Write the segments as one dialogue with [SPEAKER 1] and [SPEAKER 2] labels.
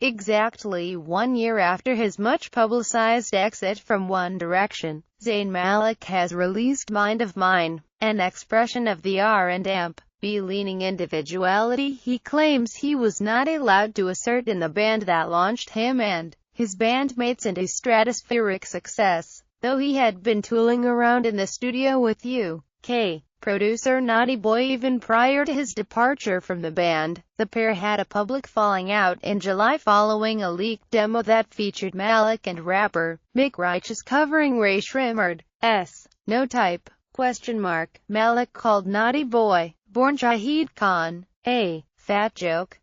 [SPEAKER 1] Exactly 1 year after his much-publicized exit from One Direction, Zayn Malik has released Mind of Mine, an expression of the R&amp, leaning individuality he claims he was not allowed to assert in the band that launched him and his bandmates into stratospheric success, though he had been tooling around in the studio with UK producer Naughty Boy even prior to his departure from the band. The pair had a public falling out in July following a leaked demo that featured Malik and rapper Mick Righteous covering Rae Sremmurd's No Type? Malik called Naughty Boy, born Shahid Khan, a fat joke?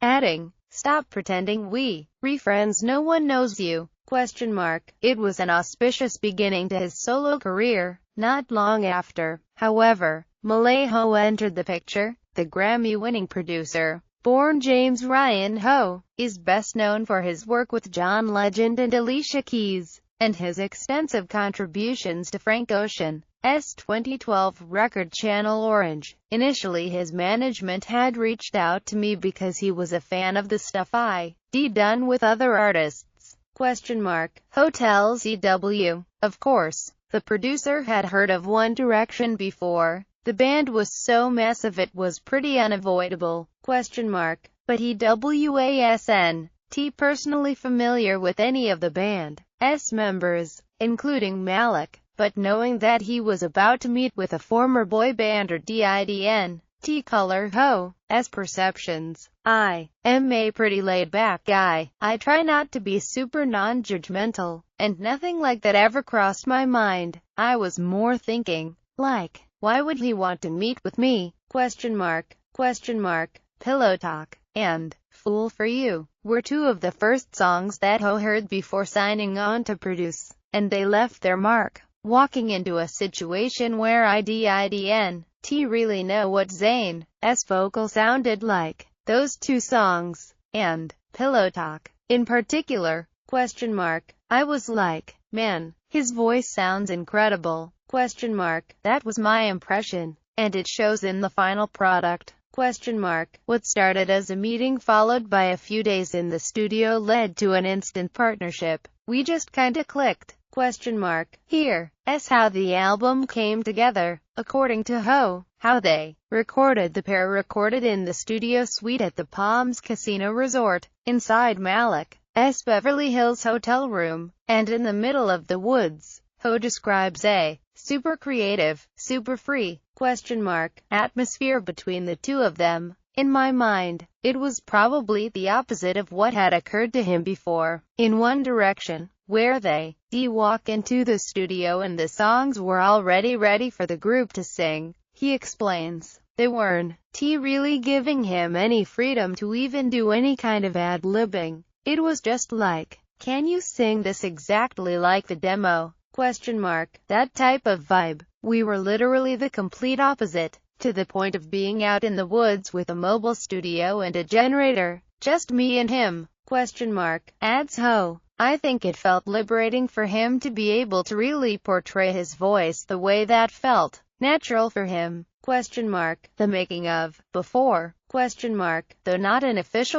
[SPEAKER 1] Adding, "Stop pretending we're friends, no one knows you?" It was an auspicious beginning to his solo career. Not long after, however, Malay Ho entered the picture. The Grammy-winning producer, born James Ryan Ho, is best known for his work with John Legend and Alicia Keys, and his extensive contributions to Frank Ocean's 2012 record Channel Orange. Initially his management had reached out to me because he was a fan of the stuff I'd done with other artists. Ho tells EW. Of course, the producer had heard of One Direction before. The band was so massive it was pretty unavoidable. But he wasn't personally familiar with any of the band's members, including Malik, but knowing that he was about to meet with a former boy band or didn't color Ho's perceptions. I am a pretty laid-back guy. I try not to be super non-judgmental, and nothing like that ever crossed my mind. I was more thinking, like, why would he want to meet with me? Pillowtalk and Fool for You were two of the first songs that Ho heard before signing on to produce, and they left their mark. Walking into a situation where I didn't really know what Zayn's vocal sounded like. Those two songs, and Pillowtalk in particular, I was like, man, his voice sounds incredible, that was my impression, and it shows in the final product, What started as a meeting followed by a few days in the studio led to an instant partnership. We just kinda clicked, Here's how the album came together. According to Ho, how they recorded. The pair recorded in the studio suite at the Palms Casino Resort, inside Malik's Beverly Hills hotel room, and in the middle of the woods. Ho describes a super creative, super free, atmosphere between the two of them. In my mind, it was probably the opposite of what had occurred to him before, in One Direction, where they walk into the studio and the songs were already ready for the group to sing. He explains, they weren't really giving him any freedom to even do any kind of ad-libbing. It was just like, can you sing this exactly like the demo? That type of vibe. We were literally the complete opposite, to the point of being out in the woods with a mobile studio and a generator, just me and him, adds Ho. I think it felt liberating for him to be able to really portray his voice the way that felt natural for him. The making of Befour, though not an official